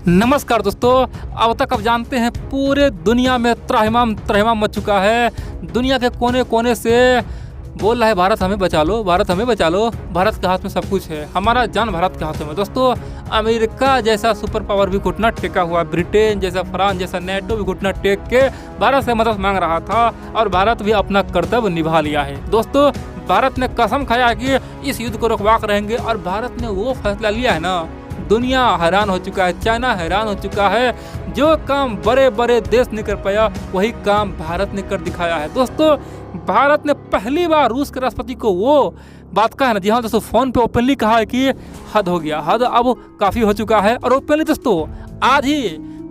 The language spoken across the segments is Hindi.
नमस्कार दोस्तों। अब तक आप जानते हैं पूरे दुनिया में त्राहिमाम त्राहिमाम मच चुका है। दुनिया के कोने कोने से बोल रहा है भारत हमें बचा लो, भारत हमें बचा लो। भारत के हाथ में सब कुछ है, हमारा जान भारत के हाथों में। दोस्तों अमेरिका जैसा सुपर पावर भी घुटना टेका हुआ, ब्रिटेन जैसा, फ्रांस जैसा, नेटो भी घुटना टेक के भारत से मदद मांग रहा था और भारत भी अपना कर्तव्य निभा लिया है। दोस्तों भारत ने कसम खाया कि इस युद्ध को रोकवा कर रहेंगे और भारत ने वो फैसला लिया है ना, दुनिया हैरान हो चुका है, चाइना हैरान हो चुका है। जो काम बड़े बड़े देश नहीं कर पाया वही काम भारत ने कर दिखाया है। दोस्तों भारत ने पहली बार रूस के राष्ट्रपति को वो बात कहा है ना, जी हाँ दोस्तों, फोन पे ओपनली कहा है कि हद हो गया, हद अब काफ़ी हो चुका है। और ओपनली दोस्तों आज ही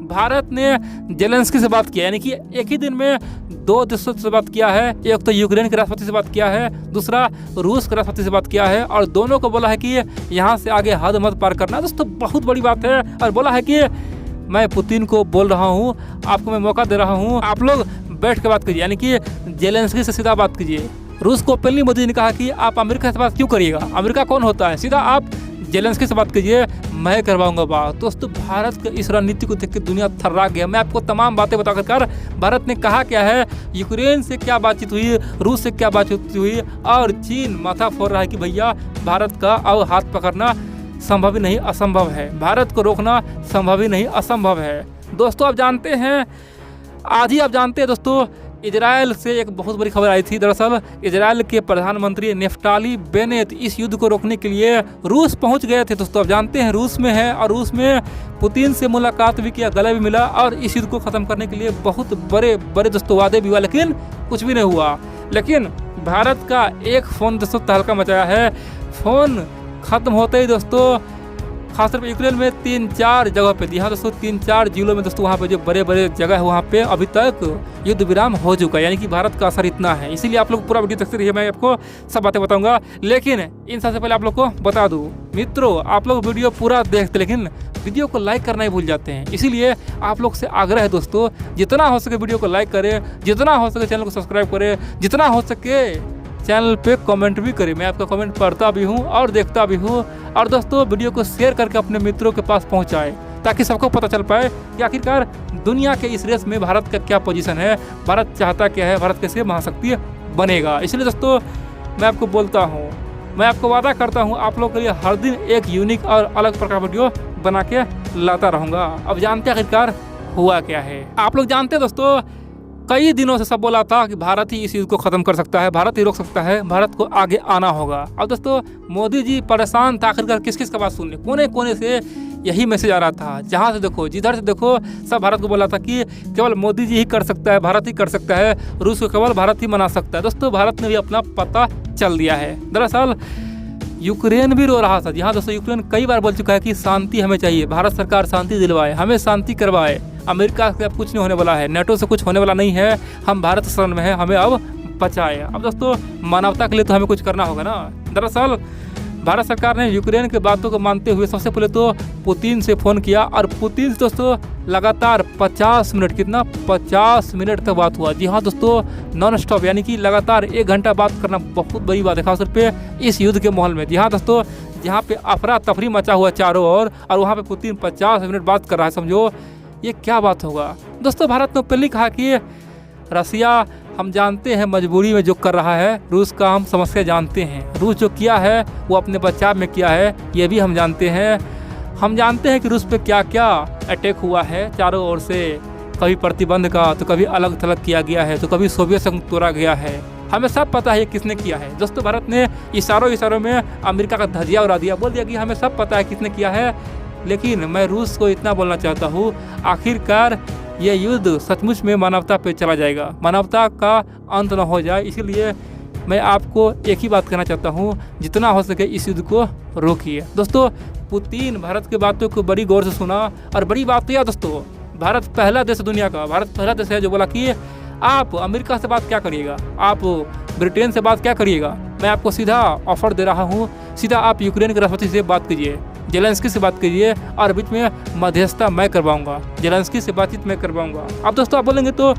भारत ने जेलेंस्की से बात किया, यानी कि एक ही दिन में दो देशों से बात किया है। एक तो यूक्रेन के राष्ट्रपति से बात किया है, दूसरा रूस के राष्ट्रपति से बात किया है और दोनों को बोला है कि यहाँ से आगे हद मत पार करना। दोस्तों बहुत बड़ी बात है। और बोला है कि मैं पुतिन को बोल रहा हूँ, आपको मैं मौका दे रहा हूँ, आप लोग बैठ के बात कीजिए, यानी कि जेलेंस्की से सीधा बात कीजिए। रूस को ओपनली मोदी ने कहा कि आप अमेरिका से बात क्यों करिएगा, अमेरिका कौन होता है, सीधा आप जेलेंस्की से बात कीजिए, मैं करवाऊंगा बात। दोस्तों भारत की इस रणनीति को देख के दुनिया थर्रा गया। मैं आपको तमाम बातें बताकर भारत ने कहा क्या है, यूक्रेन से क्या बातचीत हुई, रूस से क्या बातचीत हुई और चीन माथा फोड़ रहा है कि भैया भारत का अब हाथ पकड़ना संभव ही नहीं असंभव है, भारत को रोकना संभव ही नहीं असंभव है। दोस्तों आप जानते हैं, आज ही आप जानते हैं दोस्तों, इजराइल से एक बहुत बड़ी खबर आई थी। दरअसल इजराइल के प्रधानमंत्री नेफ्ताली बेनेट इस युद्ध को रोकने के लिए रूस पहुंच गए थे। दोस्तों आप जानते हैं रूस में है और रूस में पुतिन से मुलाकात भी किया, गले भी मिला और इस युद्ध को ख़त्म करने के लिए बहुत बड़े बड़े दोस्तों वादे भी हुआ, लेकिन कुछ भी नहीं हुआ। लेकिन भारत का एक फ़ोन दोस्तों तहलका मचाया है। फ़ोन ख़त्म होते ही दोस्तों खासतौर पर यूक्रेन में 3-4 जगह पे, जी हाँ दोस्तों 3-4 जिलों में दोस्तों वहाँ पे जो बड़े बड़े जगह है वहाँ पे अभी तक युद्ध विराम हो चुका है, यानी कि भारत का असर इतना है। इसीलिए आप लोग पूरा वीडियो देखते रहिए, मैं आपको सब बातें बताऊंगा। लेकिन इन सबसे पहले आप लोग को बता दूँ मित्रों, आप लोग वीडियो पूरा देखते लेकिन वीडियो को लाइक करना ही भूल जाते हैं। इसीलिए आप लोग से आग्रह है दोस्तों, जितना हो सके वीडियो को लाइक करें, जितना हो सके चैनल को सब्सक्राइब करें, जितना हो सके चैनल पे कमेंट भी करें। मैं आपका कमेंट पढ़ता भी हूँ और देखता भी हूँ। और दोस्तों वीडियो को शेयर करके अपने मित्रों के पास पहुँचाएं ताकि सबको पता चल पाए कि आखिरकार दुनिया के इस रेस में भारत का क्या पोजीशन है, भारत चाहता क्या है, भारत कैसे महाशक्ति बनेगा। इसलिए दोस्तों मैं आपको बोलता हूँ, मैं आपको वादा करता हूँ आप लोग के लिए हर दिन एक यूनिक और अलग प्रकार वीडियो बना के लाता रहूँगा। अब जानते हैं आखिरकार हुआ क्या है। आप लोग जानते हैं दोस्तों, कई दिनों से सब बोला था कि भारत ही इस युद्ध को ख़त्म कर सकता है, भारत ही रोक सकता है, भारत को आगे आना होगा। अब दोस्तों मोदी जी परेशान था, आखिरकार किस किस का बात सुनने, कोने कोने से यही मैसेज आ रहा था। जहाँ से देखो, जिधर से देखो, सब भारत को बोला था कि केवल मोदी जी ही कर सकता है, भारत ही कर सकता है, रूस को केवल भारत ही मना सकता है। दोस्तों भारत ने भी अपना पता चल दिया है। दरअसल यूक्रेन भी रो रहा था। जी हाँ दोस्तों, यूक्रेन कई बार बोल चुका है कि शांति हमें चाहिए, भारत सरकार शांति दिलवाए, हमें शांति करवाए, अमेरिका से अब कुछ नहीं होने वाला है, नेटो से कुछ होने वाला नहीं है, हम भारत शरण में है, हमें अब बचाए। अब दोस्तों मानवता के लिए तो हमें कुछ करना होगा ना। दरअसल भारत सरकार ने यूक्रेन के बातों को मानते हुए सबसे पहले तो पुतिन से फ़ोन किया और पुतिन से दोस्तों लगातार 50 मिनट, कितना 50 मिनट तक बात हुआ। जी हाँ दोस्तों नॉन स्टॉप, यानी कि लगातार 1 घंटा बात करना बहुत बड़ी बात है, खासतौर पे इस युद्ध के माहौल में। जी हाँ दोस्तों, जहाँ पे अफरा तफरी मचा हुआ चारों ओर और वहाँ पे पुतिन 50 मिनट बात कर रहा है, समझो ये क्या बात होगा। दोस्तों भारत ने पहले कहा कि रसिया हम जानते हैं मजबूरी में जो कर रहा है, रूस का हम समस्या जानते हैं, रूस जो किया है वो अपने बचाव में किया है, ये भी हम जानते हैं। हम जानते हैं कि रूस पे क्या क्या अटैक हुआ है चारों ओर से, कभी प्रतिबंध का, तो कभी अलग थलग किया गया है, तो कभी सोवियत संघ तोड़ा गया है, हमें सब पता है किसने किया है। दोस्तों भारत ने इशारों में अमेरिका का धजिया उड़ा दिया, बोल दिया कि हमें सब पता है किसने किया है। लेकिन मैं रूस को इतना बोलना चाहता हूँ, आखिरकार ये युद्ध सचमुच में मानवता पे चला जाएगा, मानवता का अंत न हो जाए। इसीलिए मैं आपको एक ही बात कहना चाहता हूँ, जितना हो सके इस युद्ध को रोकिए। दोस्तों पुतिन भारत की बातों को बड़ी गौर से सुना और बड़ी बात तो यार दोस्तों, भारत पहला देश है दुनिया का, भारत पहला देश है जो बोला कि आप अमेरिका से बात क्या करिएगा, आप ब्रिटेन से बात क्या करिएगा, मैं आपको सीधा ऑफर दे रहा हूँ, सीधा आप यूक्रेन के राष्ट्रपति से बात कीजिए, जेलेंस्की से बात कीजिए और बीच में मध्यस्थता मैं करवाऊंगा, जेलेंस्की से बातचीत मैं करवाऊंगा। अब दोस्तों आप बोलेंगे तो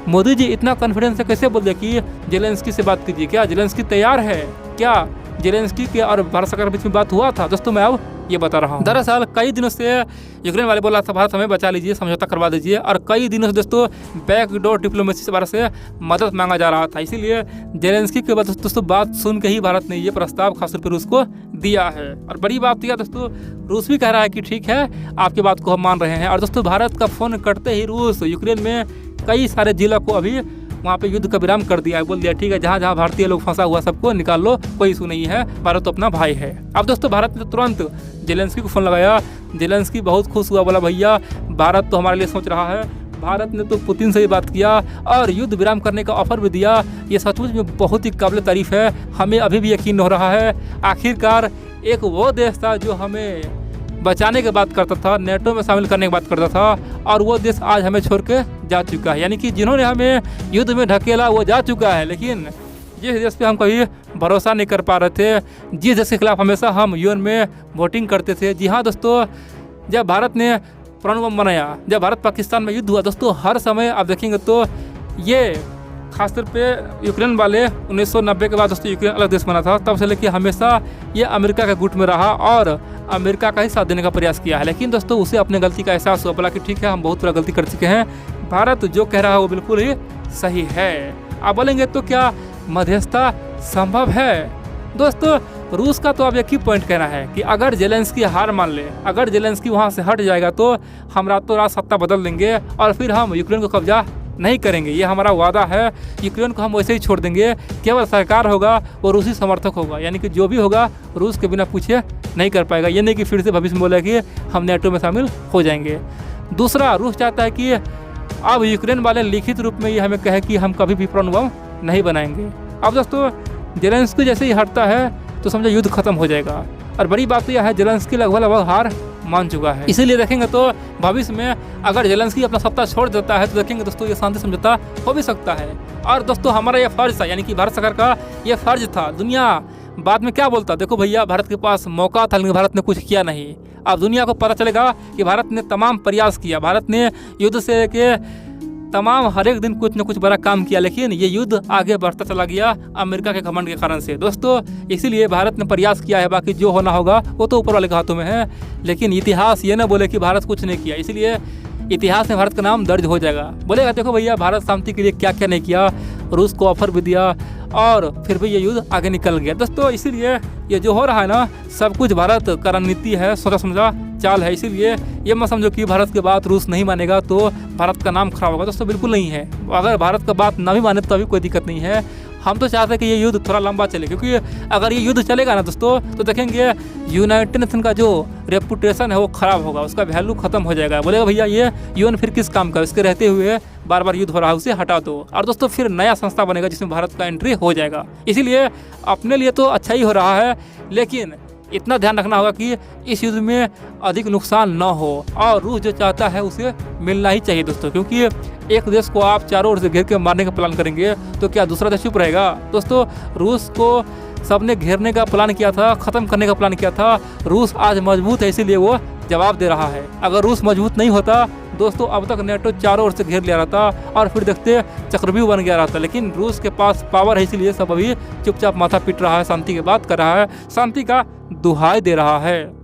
मोदी जी इतना कॉन्फिडेंस से कैसे बोल दिया कि जेलेंस्की से बात कीजिए, क्या जेलेंस्की तैयार है, क्या जेलेंस्की के और भारत सरकार के बीच में बात हुआ था? दोस्तों मैं अब ये बता रहा हूँ। दरअसल कई दिनों से यूक्रेन वाले बोल रहा था भारत हमें बचा लीजिए, समझौता करवा दीजिए, और कई दिनों से दोस्तों बैकडोर डिप्लोमेसी से भारत से मदद मांगा जा रहा था। इसीलिए जेलेंस्की के बाद दोस्तों बात सुन के ही भारत ने ये प्रस्ताव खासतौर पर रूस को दिया है। और बड़ी बात यह दोस्तों, रूस भी कह रहा है कि ठीक है, आपकी बात को हम मान रहे हैं। और दोस्तों भारत का फोन करते ही रूस यूक्रेन में कई सारे जिलों को अभी वहाँ पे युद्ध का विराम कर दिया है, बोल दिया ठीक है, जहाँ जहाँ भारतीय लोग फंसा हुआ सबको निकाल लो, कोई इशू नहीं है, भारत तो अपना भाई है। अब दोस्तों भारत ने तो तुरंत जेलेंस्की को फ़ोन लगाया। जेलेंस्की बहुत खुश हुआ, बोला भैया भारत तो हमारे लिए सोच रहा है। भारत ने तो पुतिन से भी बात किया और युद्ध विराम करने का ऑफर भी दिया। ये सचमुच में बहुत ही काबिल तारीफ़ है। हमें अभी भी यकीन हो रहा है आखिरकार एक वो देश था जो हमें बचाने की बात करता था, नेटो में शामिल करने की बात करता था, और वो देश आज हमें छोड़ के जा चुका है। यानी कि जिन्होंने हमें युद्ध में ढकेला वो जा चुका है, लेकिन जिस देश पे हम कभी भरोसा नहीं कर पा रहे थे, जिस देश के खिलाफ हमेशा हम यूएन में वोटिंग करते थे। जी हाँ दोस्तों, जब भारत ने परमाणु बम बनाया, जब भारत पाकिस्तान में युद्ध हुआ दोस्तों, हर समय आप देखेंगे तो ये खासतौर पे यूक्रेन वाले 1990 के बाद दोस्तों यूक्रेन अलग देश बना था, तब से लेकर हमेशा ये अमेरिका के गुट में रहा और अमेरिका का ही साथ देने का प्रयास किया है। लेकिन दोस्तों उसे अपने गलती का एहसास हुआ, बोला कि ठीक है, हम बहुत बड़ा गलती कर चुके हैं, भारत जो कह रहा है वो बिल्कुल ही सही है। आप बोलेंगे तो क्या मध्यस्थता संभव है? दोस्तों रूस का तो अब एक ही पॉइंट कहना है कि अगर जेलेंस्की हार मान ले, अगर जेलेंस्की वहाँ से हट जाएगा तो हम रातों रात सत्ता बदल देंगे और फिर हम यूक्रेन को कब्जा नहीं करेंगे, ये हमारा वादा है। यूक्रेन को हम वैसे ही छोड़ देंगे, केवल सरकार होगा वो रूसी समर्थक होगा, यानी कि जो भी होगा रूस के बिना पूछे नहीं कर पाएगा। ये नहीं कि फिर से भविष्य में बोले कि हम नेटो में शामिल हो जाएंगे। दूसरा, रूस चाहता है कि अब यूक्रेन वाले लिखित रूप में ये हमें कहे कि हम कभी भी परमाणु बम नहीं बनाएंगे। अब दोस्तों जेलेंस्की जैसे ही हटता है तो समझो युद्ध खत्म हो जाएगा। और बड़ी बात यह है जेलेंस्की लगभग हार मान चुका है। इसीलिए देखेंगे तो भविष्य में अगर जेलेंस्की अपना सत्ता छोड़ देता है तो देखेंगे दोस्तों ये शांति समझौता हो भी सकता है। और दोस्तों हमारा ये फर्ज था, यानी कि भारत सरकार का ये फर्ज था। दुनिया बाद में क्या बोलता, देखो भैया भारत के पास मौका था लेकिन भारत ने कुछ किया नहीं। अब दुनिया को पता चलेगा कि भारत ने तमाम प्रयास किया, भारत ने युद्ध से के तमाम हर एक दिन कुछ न कुछ बड़ा काम किया, लेकिन ये युद्ध आगे बढ़ता चला गया अमेरिका के घमंड के कारण से। दोस्तों इसीलिए भारत ने प्रयास किया है, बाकी जो होना होगा वो तो ऊपर वाले के हाथों में है। लेकिन इतिहास ये ना बोले कि भारत कुछ नहीं किया, इसीलिए इतिहास में भारत का नाम दर्ज हो जाएगा। बोलेगा देखो भैया भारत शांति के लिए क्या क्या नहीं किया, रूस को ऑफर भी दिया और फिर भी ये युद्ध आगे निकल गया। दोस्तों इसीलिए ये जो हो रहा है ना, सब कुछ भारत का रणनीति है, सोचा समझा चाल है। इसीलिए ये मत समझो कि भारत के बात रूस नहीं मानेगा तो भारत का नाम खराब होगा। दोस्तों बिल्कुल नहीं है। अगर भारत का बात ना भी माने तो अभी कोई दिक्कत नहीं है। हम तो चाहते हैं कि ये युद्ध थोड़ा लंबा चले, क्योंकि अगर ये युद्ध चलेगा ना दोस्तों तो देखेंगे यूनाइटेड नेशन का जो रेपुटेशन है वो खराब होगा, उसका वैल्यू खत्म हो जाएगा। बोलेगा भैया ये यूएन फिर किस काम का, इसके रहते हुए बार बार युद्ध हो रहा है उसे हटा दो। और दोस्तों फिर नया संस्था बनेगा जिसमें भारत का एंट्री हो जाएगा। इसीलिए अपने लिए तो अच्छा ही हो रहा है, लेकिन इतना ध्यान रखना होगा कि इस युद्ध में अधिक नुकसान न हो, और रूस जो चाहता है उसे मिलना ही चाहिए दोस्तों। क्योंकि एक देश को आप चारों ओर से घेर के मारने का प्लान करेंगे तो क्या दूसरा देश चुप रहेगा? दोस्तों रूस को सबने घेरने का प्लान किया था, ख़त्म करने का प्लान किया था। रूस आज मजबूत है, इसीलिए वो जवाब दे रहा है। अगर रूस मजबूत नहीं होता दोस्तों अब तक नेटो चारों ओर से घेर लिया रहता और फिर देखते चक्रव्यूह बन गया रहता। लेकिन रूस के पास पावर है, इसीलिए सब अभी चुपचाप माथा पीट रहा है, शांति की बात कर रहा है, शांति का दुहाई दे रहा है।